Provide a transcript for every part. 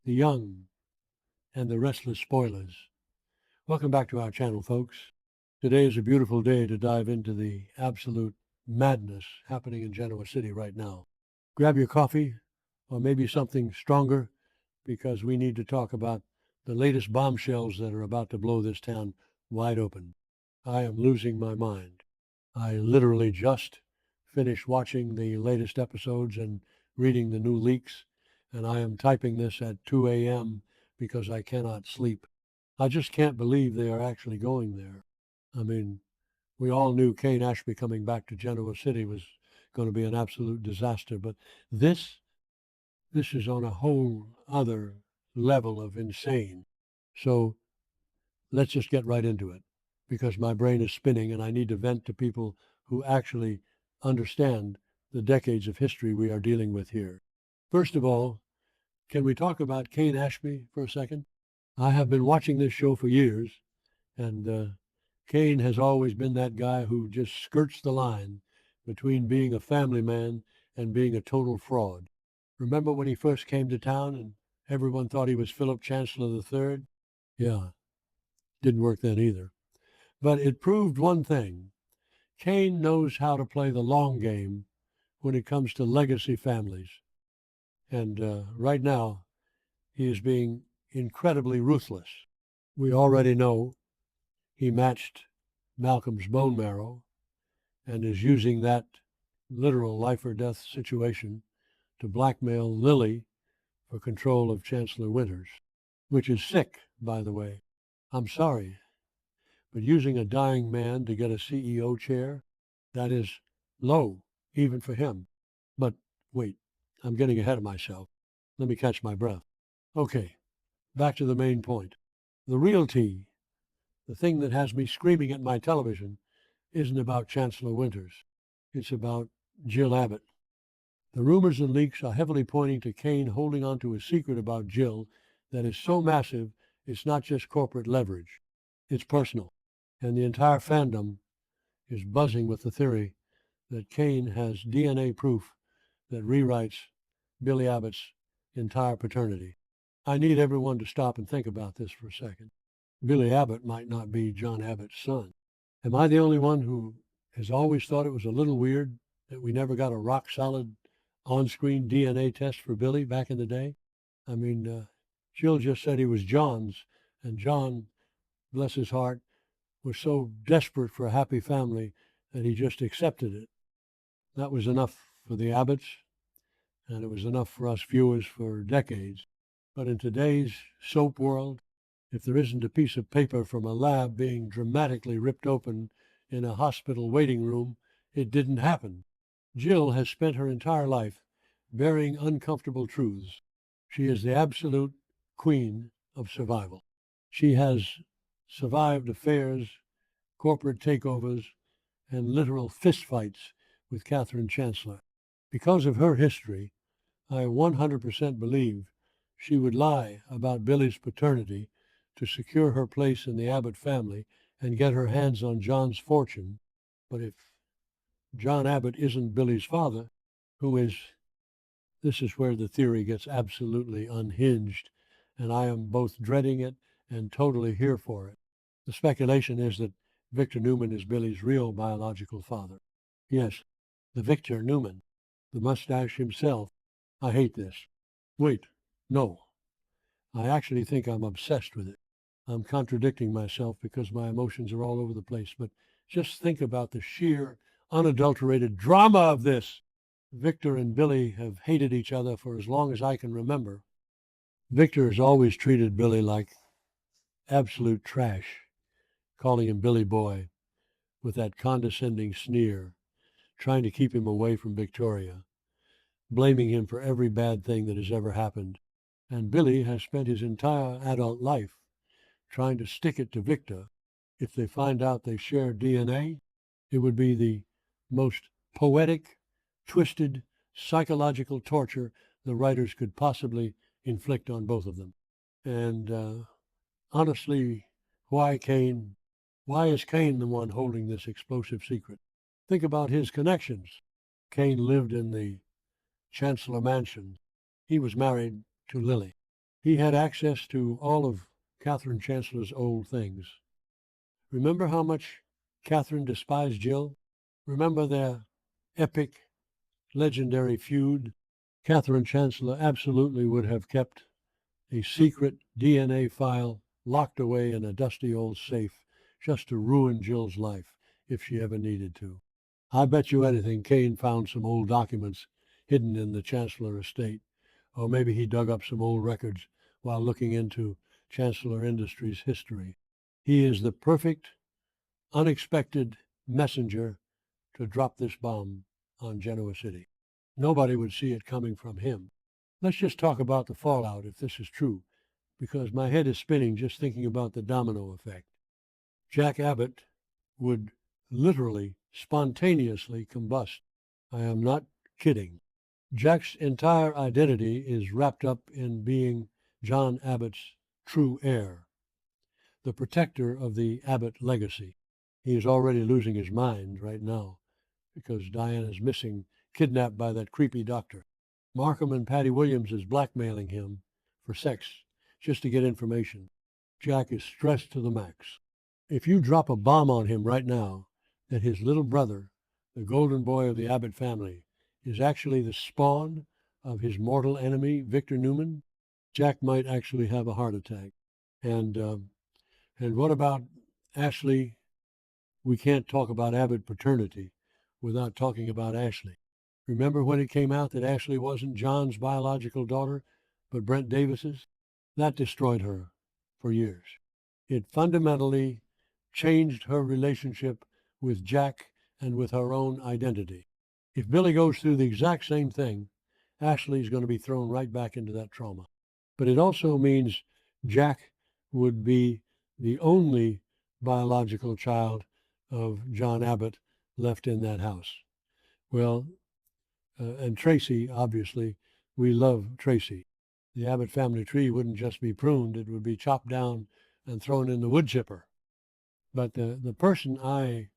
the young, and the restless spoilers. Welcome back to our channel, folks. Today is a beautiful day to dive into the absolute madness happening in Genoa City right now. Grab your coffee, or maybe something stronger, because we need to talk about the latest bombshells that are about to blow this town wide open. I am losing my mind. I literally just finished watching the latest episodes and reading the new leaks, and I am typing this at 2 a.m. because I cannot sleep. I just can't believe they are actually going there. I mean, we all knew Kane Ashby coming back to Genoa City was going to be an absolute disaster, but this is on a whole other level of insane. So let's just get right into it, because my brain is spinning and I need to vent to people who actually understand the decades of history we are dealing with here. First of all, can we talk about Kane Ashby for a second? I have been watching this show for years, and Kane has always been that guy who just skirts the line between being a family man and being a total fraud. Remember when he first came to town and everyone thought he was Philip Chancellor III? Yeah, didn't work then either. But it proved one thing. Kane knows how to play the long game when it comes to legacy families. And right now, he is being incredibly ruthless. We already know he matched Malcolm's bone marrow and is using that literal life or death situation to blackmail Lily for control of Chancellor Winters, which is sick, by the way. I'm sorry, but using a dying man to get a CEO chair, that is low, even for him. But wait, I'm getting ahead of myself. Let me catch my breath. Okay, back to the main point. The real tea, the thing that has me screaming at my television, isn't about Chancellor Winters. It's about Jill Abbott. The rumors and leaks are heavily pointing to Kane holding on to a secret about Jill that is so massive it's not just corporate leverage. It's personal. And the entire fandom is buzzing with the theory that Kane has DNA proof that rewrites Billy Abbott's entire paternity. I need everyone to stop and think about this for a second. Billy Abbott might not be John Abbott's son. Am I the only one who has always thought it was a little weird that we never got a rock-solid on-screen DNA test for Billy back in the day? I mean, Jill just said he was John's, and John, bless his heart, was so desperate for a happy family that he just accepted it. That was enough for the Abbotts, and it was enough for us viewers for decades. But in today's soap world, if there isn't a piece of paper from a lab being dramatically ripped open in a hospital waiting room, it didn't happen. Jill has spent her entire life bearing uncomfortable truths. She is the absolute queen of survival. She has survived affairs, corporate takeovers, and literal fistfights with Catherine Chancellor. Because of her history, I 100% believe she would lie about Billy's paternity to secure her place in the Abbott family and get her hands on John's fortune. But if John Abbott isn't Billy's father, who is? This is where the theory gets absolutely unhinged, and I am both dreading it and totally here for it. The speculation is that Victor Newman is Billy's real biological father. Yes, the Victor Newman, the mustache himself. I hate this. Wait, no. I actually think I'm obsessed with it. I'm contradicting myself because my emotions are all over the place, but just think about the sheer, unadulterated drama of this. Victor and Billy have hated each other for as long as I can remember. Victor has always treated Billy like absolute trash, calling him Billy Boy with that condescending sneer, trying to keep him away from Victoria, blaming him for every bad thing that has ever happened. And Billy has spent his entire adult life trying to stick it to Victor. If they find out they share DNA, it would be the most poetic, twisted, psychological torture the writers could possibly inflict on both of them. And honestly, why Kane? Why is Kane the one holding this explosive secret? Think about his connections. Kane lived in the Chancellor Mansion. He was married to Lily. He had access to all of Catherine Chancellor's old things. Remember how much Catherine despised Jill? Remember their epic, legendary feud? Catherine Chancellor absolutely would have kept a secret DNA file locked away in a dusty old safe just to ruin Jill's life if she ever needed to. I bet you anything Kane found some old documents hidden in the Chancellor estate, or maybe he dug up some old records while looking into Chancellor Industries' history. He is the perfect, unexpected messenger to drop this bomb on Genoa City. Nobody would see it coming from him. Let's just talk about the fallout if this is true, because my head is spinning just thinking about the domino effect. Jack Abbott would literally, spontaneously combust. I am not kidding. Jack's entire identity is wrapped up in being John Abbott's true heir, the protector of the Abbott legacy. He is already losing his mind right now because Diane is missing, kidnapped by that creepy doctor. Markham and Patty Williams is blackmailing him for sex just to get information. Jack is stressed to the max. If you drop a bomb on him right now that his little brother, the golden boy of the Abbott family, is actually the spawn of his mortal enemy, Victor Newman, Jack might actually have a heart attack. And what about Ashley? We can't talk about Abbott paternity without talking about Ashley. Remember when it came out that Ashley wasn't John's biological daughter, but Brent Davis's? That destroyed her for years. It fundamentally changed her relationship with Jack and with her own identity. If Billy goes through the exact same thing, Ashley's going to be thrown right back into that trauma. But it also means Jack would be the only biological child of John Abbott left in that house. Well, and Tracy, obviously, we love Tracy. The Abbott family tree wouldn't just be pruned, it would be chopped down and thrown in the wood chipper. But the person I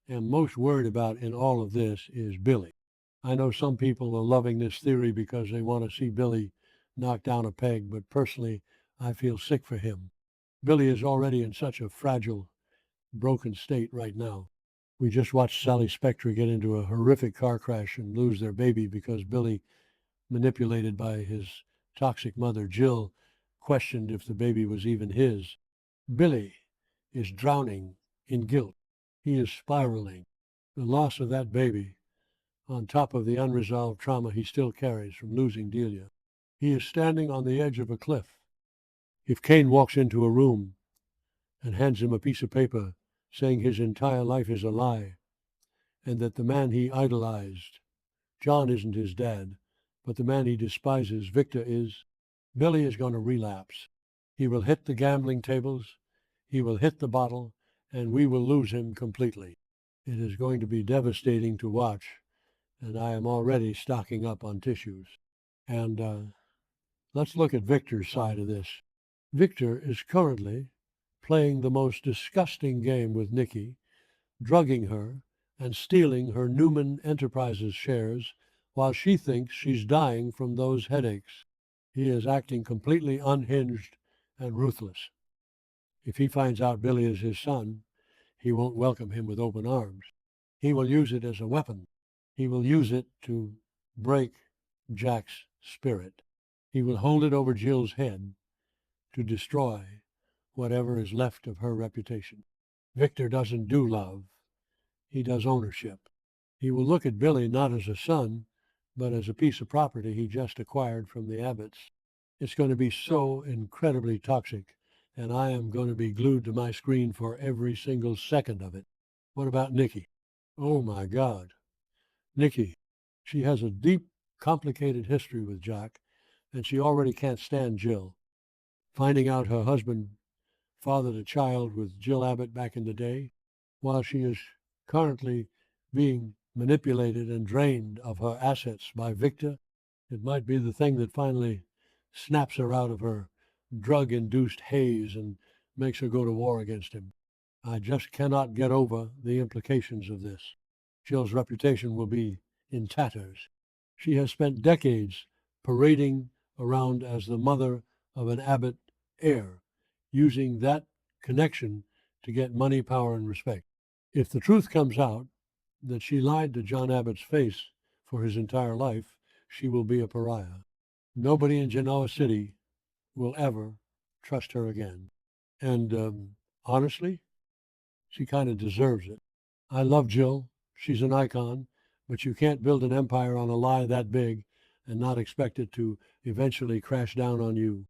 am most worried about in all of this is Billy. I know some people are loving this theory because they want to see Billy knock down a peg, but personally, I feel sick for him. Billy is already in such a fragile, broken state right now. We just watched Sally Spectre get into a horrific car crash and lose their baby because Billy, manipulated by his toxic mother, Jill, questioned if the baby was even his. Billy is drowning in guilt. He is spiraling. The loss of that baby, on top of the unresolved trauma he still carries from losing Delia. He is standing on the edge of a cliff. If Kane walks into a room and hands him a piece of paper saying his entire life is a lie, and that the man he idolized, John isn't his dad, but the man he despises, Victor, is, Billy is going to relapse. He will hit the gambling tables, he will hit the bottle, and we will lose him completely. It is going to be devastating to watch, and I am already stocking up on tissues. And let's look at Victor's side of this. Victor is currently playing the most disgusting game with Nikki, drugging her and stealing her Newman Enterprises shares while she thinks she's dying from those headaches. He is acting completely unhinged and ruthless. If he finds out Billy is his son, he won't welcome him with open arms. He will use it as a weapon. He will use it to break Jack's spirit. He will hold it over Jill's head to destroy whatever is left of her reputation. Victor doesn't do love. He does ownership. He will look at Billy not as a son, but as a piece of property he just acquired from the Abbotts. It's going to be so incredibly toxic, and I am going to be glued to my screen for every single second of it. What about Nikki? Oh my God. Nikki. She has a deep, complicated history with Jack, and she already can't stand Jill. Finding out her husband fathered a child with Jill Abbott back in the day, while she is currently being manipulated and drained of her assets by Victor, it might be the thing that finally snaps her out of her drug-induced haze and makes her go to war against him. I just cannot get over the implications of this. Jill's reputation will be in tatters. She has spent decades parading around as the mother of an Abbott heir, using that connection to get money, power, and respect. If the truth comes out that she lied to John Abbott's face for his entire life, she will be a pariah. Nobody in Genoa City will ever trust her again. And honestly, she kind of deserves it. I love Jill. She's an icon, but you can't build an empire on a lie that big and not expect it to eventually crash down on you.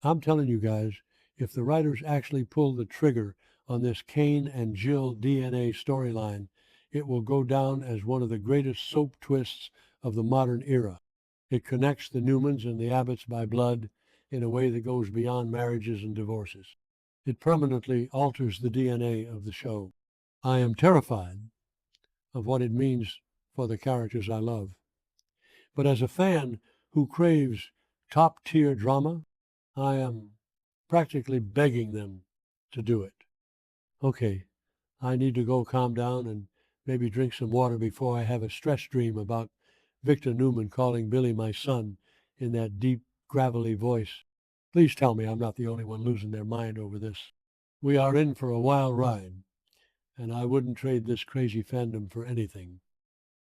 I'm telling you guys, if the writers actually pull the trigger on this Kane and Jill DNA storyline, it will go down as one of the greatest soap twists of the modern era. It connects the Newmans and the Abbotts by blood in a way that goes beyond marriages and divorces. It permanently alters the DNA of the show. I am terrified of what it means for the characters I love. But as a fan who craves top-tier drama, I am practically begging them to do it. Okay, I need to go calm down and maybe drink some water before I have a stress dream about Victor Newman calling Billy my son in that deep, gravelly voice. Please tell me I'm not the only one losing their mind over this. We are in for a wild ride, and I wouldn't trade this crazy fandom for anything.